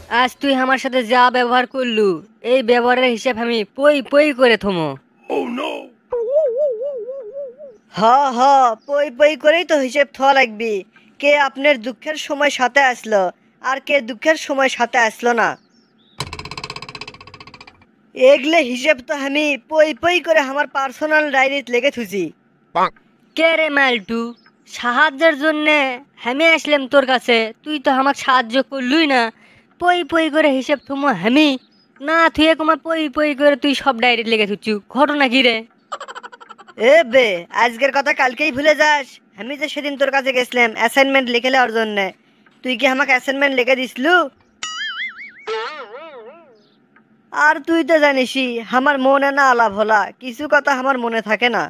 আজ তুই আমার সাথে যা ব্যবহার করলু, এই ব্যবহারের হিসাব আমি পই পই করে থমো। হ হ, পই পই করেই তো হিসেব থোয়া লাগবি। কে আপনার দুঃখের সময় সাথে আসলো, আর কে দুঃখের সময় সাথে আসলো না, এগলে হিসেব তো আমি পই পই করে আমার পার্সোনাল ডায়েরিত লিখে থুছি। কে রে মালটু, সাহায্যের জন্যে আমি আসলাম তোর কাছে, তুই তো আমাকে সাহায্য করলুই না। পই পই করে হিসেব থমো আমি না, তুই কুমা পই পই করে তুই সব ডায়েরি লিখে থুচ্ছু, ঘটনা কি রে? এ বে, আজকের কথা কালকেই ভুলে যাস? আমি যে সেদিন তোর কাছে গেছিলাম অ্যাসাইনমেন্ট লিখে নেওয়ার জন্য, তুই কি আমাকে অ্যাসাইনমেন্ট লিখে দিসলু? আর তুই তো জানিসই আমার মনে না আলাপ হলা কিছু কথা আমার মনে থাকে না।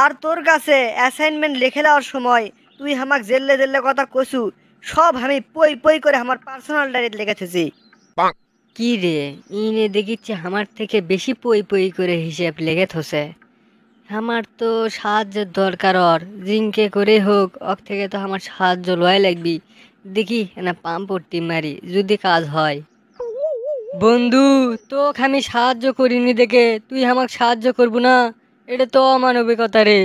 আর তোর কাছে অ্যাসাইনমেন্ট লিখে নেওয়ার সময় তুই আমাকে জেললে জেললে কথা কছু, সব আমি পই পই করে আমার পার্সোনাল ডায়েরিতে লিখেছি। কি রে, ইনে দেখিচ্ছে আমার থেকে বেশি পই পই করে হিসেব লেগে থসে। আমার তো সাহায্যের দরকার, ওর জিঙ্কে করে হোক ওর থেকে তো আমার সাহায্য লয় লাগবি। দেখি না পাম্পটি মারি যদি কাজ হয়। বন্ধু, তোকে আমি সাহায্য করিনি দেখে তুই আমাকে সাহায্য করবো না? এটা তো অমানবিকতা রে।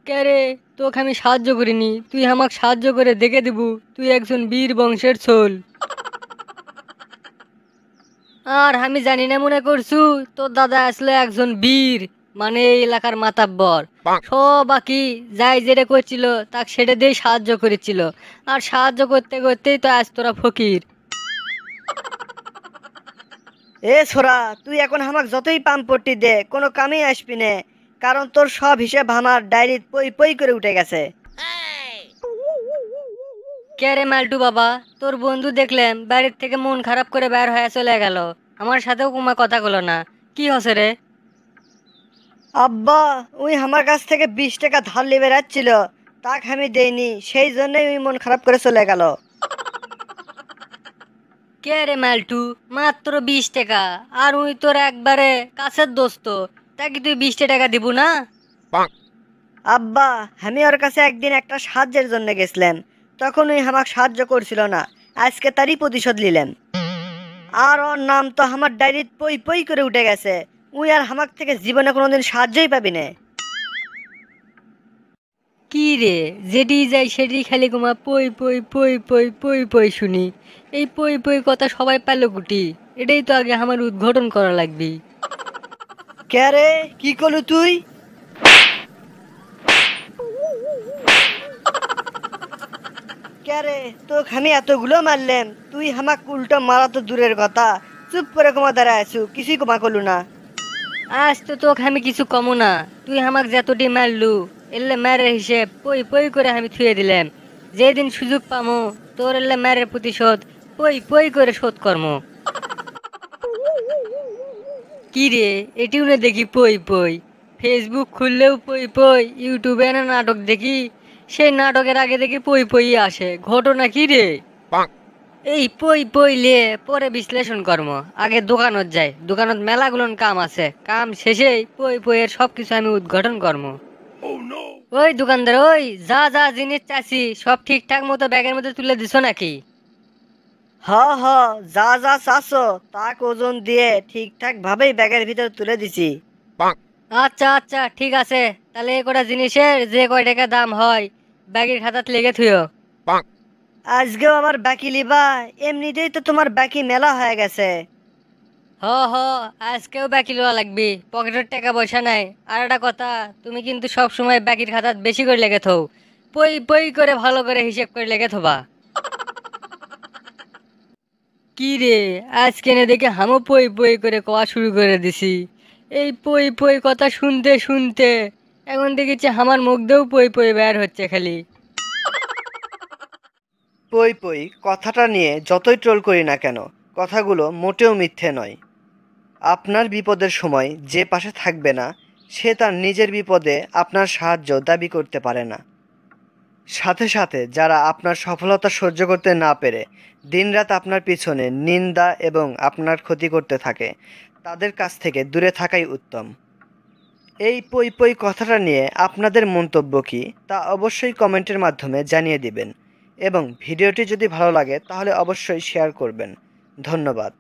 কে রে, তোকে আমি সাহায্য করিনি, তুই আমাকে সাহায্য করে দেখে দিবু তুই একজন বীর বংশের ছোল। আর আমি জানি না মনে করছু তোর দাদা আসলে একজন বীর, মানে এই এলাকার মাতাব্বর। সব বাকি যাই যেটা করছিল তাকে সেটা দিয়ে সাহায্য করেছিল, আর সাহায্য করতে করতেই তো আজ তোরা ফকির। এ ছোরা, তুই এখন আমাকে যতই পাম্পটি দে কোনো কামেই আসবি না, কারণ তোর সব হিসেব আমার ডায়েরিত পই পই করে উঠে গেছে। কে রে মাল্টু বাবা, তোর বন্ধু দেখলাম বাড়ির থেকে মন খারাপ করে বের হয়ে চলে গেল, আমার সাথেও কুমা কথা বলো না, কি হসে রে? আব্বা, ওই আমার কাছ থেকে 20 টাকা ধার লিয়ে বেড়াচ্ছিল, তাক আমি দেইনি, সেই জন্যই ওই মন খারাপ করে চলে গেল। কে রে মাল্টু, মাত্র 20 টাকা? আর ওই তোর একবারে কাছের দোস্ত, তাকে তুই 20 টাকা দিব না? আব্বা, আমি ওর কাছে একদিন একটা সাহায্যের জন্য গেছিলাম, তখন ওই আমাকে সাহায্য করছিল না, আজকে তারই প্রতিশোধ নিলেন। আর ওর নাম তো আমার ডায়েরিত পই পই করে উঠে গেছে, উই আর আমার থেকে জীবনে কোনোদিন সাহায্যই পাবি না। কি রে, যেটি যাই সেটি খালি কুমা পই পই পই পই পই পই শুনি। এই পই পই কথা সবাই পেল গুটি, এটাই তো আগে আমার উদ্ঘাটন করা লাগবে। কে রে, কি করলু তুই? কে রে, তোকে আমি এতগুলো মারলাম, তুই হামাক উল্টো মারা তো দূরের কথা, চুপ করে কমা দাঁড়ায় আছু, কিছুই কমা করলু না। আজ তো তোকে আমি কিছু কমু না, তুই আমাক যতটি মারলু এলে মারের হিসেব পই পই করে আমি থুয়ে দিলাম। যেদিন সুযোগ পামো তোর এলে মারের প্রতিশোধ পই পই করে শোধ কর্ম। কি রে, এটিও না দেখি পই পই, ফেসবুক খুললেও পই পই, ইউটিউবে না নাটক দেখি, সেই নাটকের আগে দেখি পই পই আসে, ঘটনা কি রে? এই পই পই লে পরে বিশ্লেষণ কর্ম, আগে দোকানত যাই, দোকানত মেলাগুলোন কাম আছে, কাম শেষেই পই পইয়ের সবকিছু আমি উদ্ঘাটন কর্ম। ওই দোকানদার, ওই যা যা জিনিস চাচ্ছি সব ঠিকঠাক মতো ব্যাগের মধ্যে তুলে দিছো নাকি? হ হ, যা যা চাষো তাক ওজন দিয়ে ঠিকঠাক ভাবেই ব্যাগের ভিতর তুলে দিছি। আচ্ছা আচ্ছা ঠিক আছে, তাহলে এ কটা জিনিসের যে কয় টাকা দাম হয় ব্যাগের খাতাত লেগে থুয়ো। আজকেও আবার বাকি লিবা? এমনিতেই তো তোমার বাকি মেলা হয়ে গেছে। হ হ, আজকেও বাকি লওয়া লাগবি, পকেটের টাকা পয়সা নাই। আর একটা কথা, তুমি কিন্তু সব সময় বাকির খাতাত বেশি করে লেগে থও, পই পই করে ভালো করে হিসেব করে লেগে থবা। কি রে, আজকে না দেখে হামও পই পই করে কোয়া শুরু করে দিছি। এই পই পই কথা শুনতে শুনতে এখন দেখেছি আমার মুখ দিয়েও পই পই বের হচ্ছে খালি। পই পই কথাটা নিয়ে যতই ট্রোল করি না কেন, কথাগুলো মোটেও মিথ্যে নয়। আপনার বিপদের সময় যে পাশে থাকবে না, সে তার নিজের বিপদে আপনার সাহায্য দাবি করতে পারে না। সাথে সাথে যারা আপনার সফলতা সহ্য করতে না পেরে দিনরাত আপনার পিছনে নিন্দা এবং আপনার ক্ষতি করতে থাকে, তাদের কাছ থেকে দূরে থাকাই উত্তম। এই পই পই কথাটা নিয়ে আপনাদের মন্তব্য কী তা অবশ্যই কমেন্টের মাধ্যমে জানিয়ে দিবেন, এবং ভিডিওটি যদি ভালো লাগে তাহলে অবশ্যই শেয়ার করবেন। ধন্যবাদ।